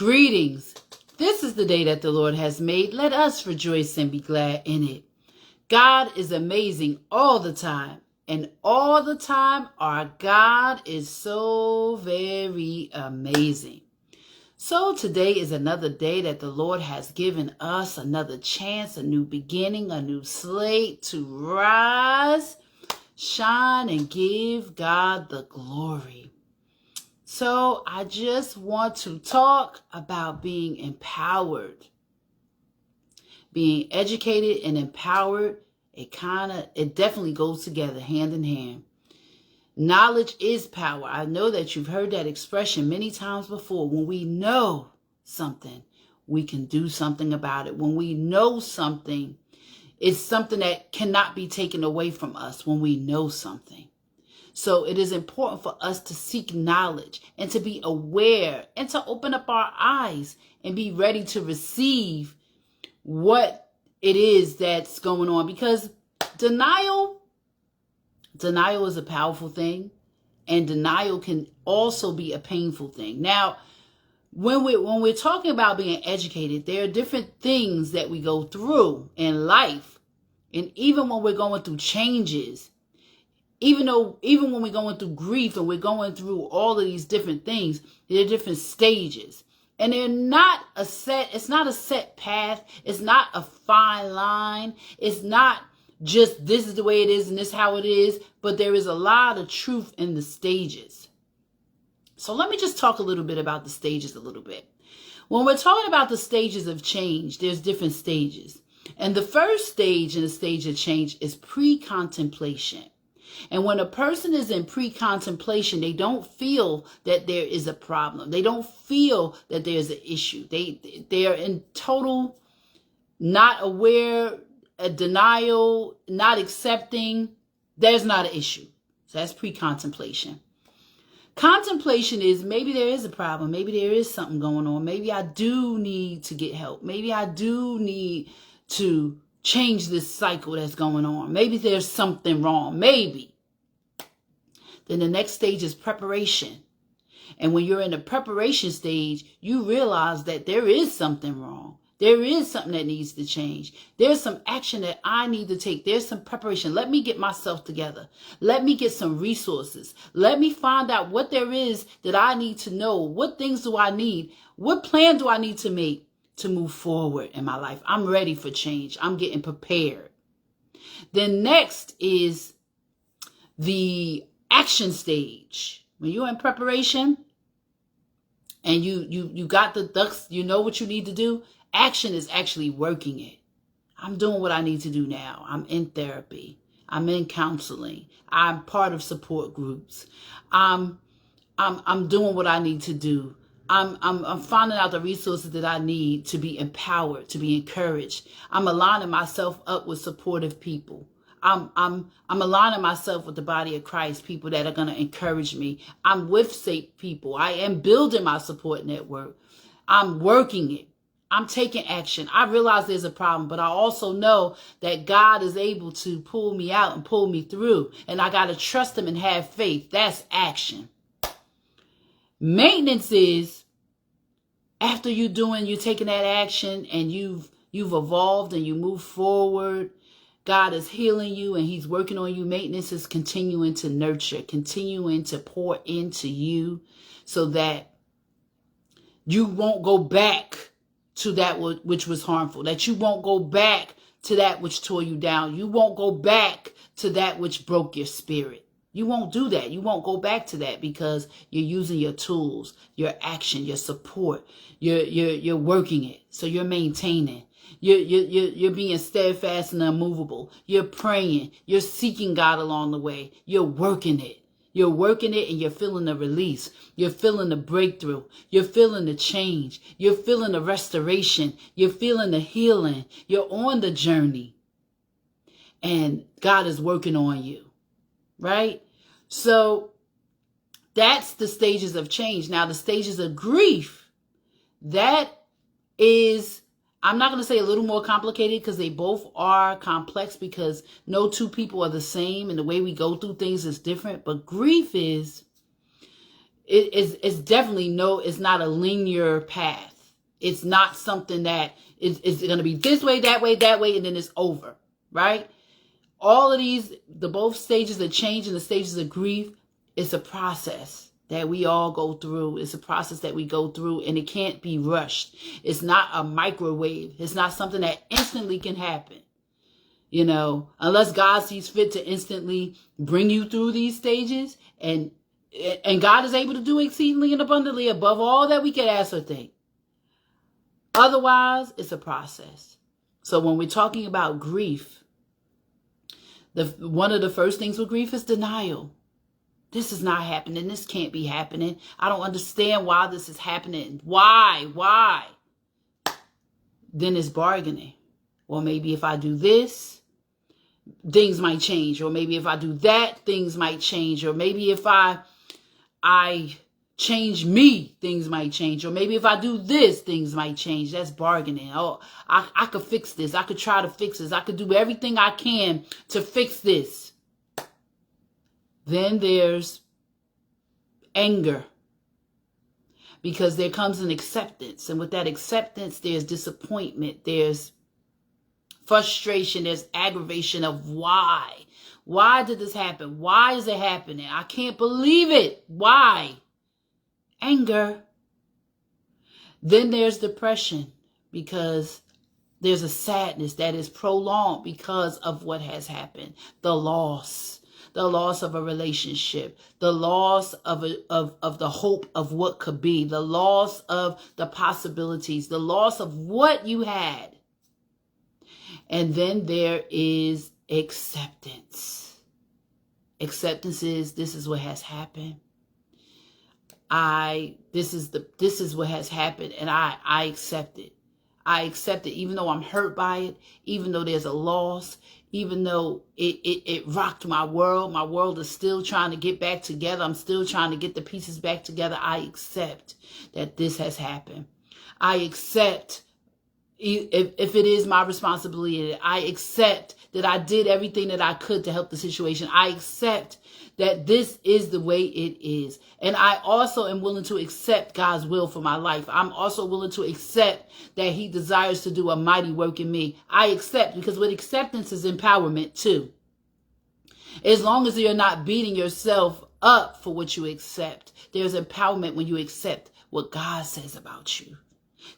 Greetings. This is the day that the Lord has made. Let us rejoice and be glad in it. God is amazing all the time. And all the time, our God is so very amazing. So today is another day that the Lord has given us, another chance, a new beginning, a new slate to rise, shine, and give God the glory. So I just want to talk about being empowered. Being educated and empowered, it definitely goes together hand in hand. Knowledge is power. I know that you've heard that expression many times before. When we know something, we can do something about it. When we know something, it's something that cannot be taken away from us when we know something. So it is important for us to seek knowledge and to be aware and to open up our eyes and be ready to receive what it is that's going on. Because denial is a powerful thing, and denial can also be a painful thing. Now, when we're talking about being educated, there are different things that we go through in life. And even when we're going through changes, even when we're going through grief and we're going through all of these different things, there are different stages. And it's not a set path. It's not a fine line. It's not just this is the way it is and this is how it is. But there is a lot of truth in the stages. So let me just talk a little bit about the stages a little bit. When we're talking about the stages of change, there's different stages. And the first stage in the stage of change is pre-contemplation. And when a person is in pre-contemplation, they don't feel that there is a problem. They don't feel that there's an issue. They are in total not aware, a denial, not accepting. There's not an issue. So that's pre-contemplation. Contemplation is maybe there is a problem. Maybe there is something going on. Maybe I do need to get help. Maybe I do need to change this cycle that's going on. Maybe there's something wrong. Maybe. Then the next stage is preparation. And when you're in the preparation stage, you realize that there is something wrong. There is something that needs to change. There's some action that I need to take. There's some preparation. Let me get myself together. Let me get some resources. Let me find out what there is that I need to know. What things do I need? What plan do I need to make to move forward in my life? I'm ready for change. I'm getting prepared. Then next is the action stage. When you're in preparation and you got the ducks, you know what you need to do. Action is actually working it. I'm doing what I need to do now. I'm in therapy. I'm in counseling. I'm part of support groups. I'm doing what I need to do. I'm finding out the resources that I need to be empowered, to be encouraged. I'm aligning myself up with supportive people. I'm aligning myself with the body of Christ, people that are going to encourage me. I'm with safe people. I am building my support network. I'm working it. I'm taking action. I realize there's a problem, but I also know that God is able to pull me out and pull me through. And I got to trust him and have faith. That's action. Maintenance is after you're taking that action and you've evolved and you move forward. God is healing you and he's working on you. Maintenance is continuing to nurture, continuing to pour into you so that you won't go back to that which was harmful, that you won't go back to that which tore you down. You won't go back to that which broke your spirit. You won't do that. You won't go back to that because you're using your tools, your action, your support. You're working it. So you're maintaining. You're being steadfast and unmovable. You're praying. You're seeking God along the way. You're working it. You're working it and you're feeling the release. You're feeling the breakthrough. You're feeling the change. You're feeling the restoration. You're feeling the healing. You're on the journey. And God is working on you. Right? So that's the stages of change. Now the stages of grief, that is, I'm not going to say a little more complicated because they both are complex because no two people are the same and the way we go through things is different. But grief is, it's definitely it's not a linear path. It's not something that is going to be this way, that way, and then it's over, right? All of these, the both stages of change and the stages of grief, it's a process that we all go through. It's a process that we go through, and it can't be rushed. It's not a microwave. It's not something that instantly can happen. You know, unless God sees fit to instantly bring you through these stages, and God is able to do exceedingly and abundantly above all that we can ask or think. Otherwise, it's a process. So when we're talking about grief, one of the first things with grief is denial. This is not happening. This can't be happening. I don't understand why this is happening. Why? Then it's bargaining. Well, maybe if I do this, things might change. Or maybe if I do that, things might change. Or maybe if I change me, things might change. Or maybe if I do this, things might change. That's bargaining. Oh, I could fix this. I could try to fix this. I could do everything I can to fix this. Then there's anger, because there comes an acceptance. And with that acceptance, there's disappointment. There's frustration. There's aggravation of why. Why did this happen? Why is it happening? I can't believe it. Why? Anger. Then there's depression, because there's a sadness that is prolonged because of what has happened. The loss of a relationship, the loss of the hope of what could be, the loss of the possibilities, the loss of what you had. And then there is acceptance. Acceptance is, this is what has happened. This is what has happened, and I accept it. I accept it, even though I'm hurt by it, even though there's a loss, even though it rocked my world. My world is still trying to get back together. I'm still trying to get the pieces back together. I accept that this has happened. I accept, if it is my responsibility, I accept that I did everything that I could to help the situation. I accept that this is the way it is. And I also am willing to accept God's will for my life. I'm also willing to accept that he desires to do a mighty work in me. I accept, because with acceptance is empowerment too. As long as you're not beating yourself up for what you accept, there's empowerment when you accept what God says about you.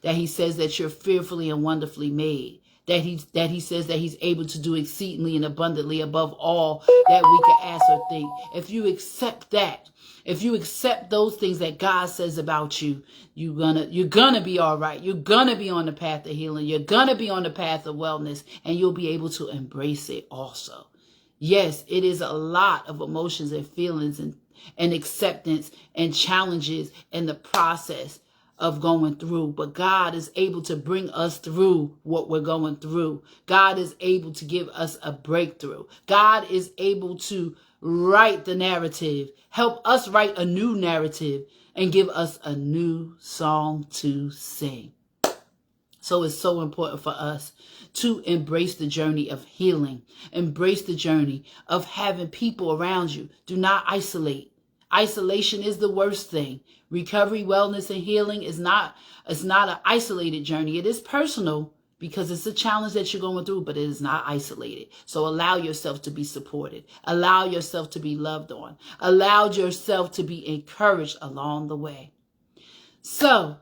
That he says that you're fearfully and wonderfully made. That he says that he's able to do exceedingly and abundantly above all that we can ask or think. If you accept that, if you accept those things that God says about you, you're gonna be all right. You're gonna be on the path of healing. You're gonna be on the path of wellness, and you'll be able to embrace it also. Yes, it is a lot of emotions and feelings and acceptance and challenges in the process of going through, but God is able to bring us through what we're going through. God is able to give us a breakthrough. God is able to write the narrative, help us write a new narrative, and give us a new song to sing. So it's so important for us to embrace the journey of healing, embrace the journey of having people around you. Do not isolate. Isolation is the worst thing. Recovery, wellness, and healing is not an isolated journey. It is personal because it's a challenge that you're going through, but it is not isolated. So allow yourself to be supported. Allow yourself to be loved on. Allow yourself to be encouraged along the way. So,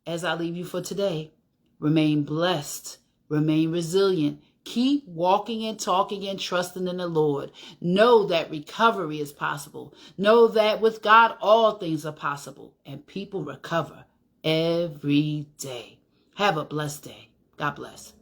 as I leave you for today, remain blessed, remain resilient. Keep walking and talking and trusting in the Lord. Know that recovery is possible. Know that with God, all things are possible. And people recover every day. Have a blessed day. God bless.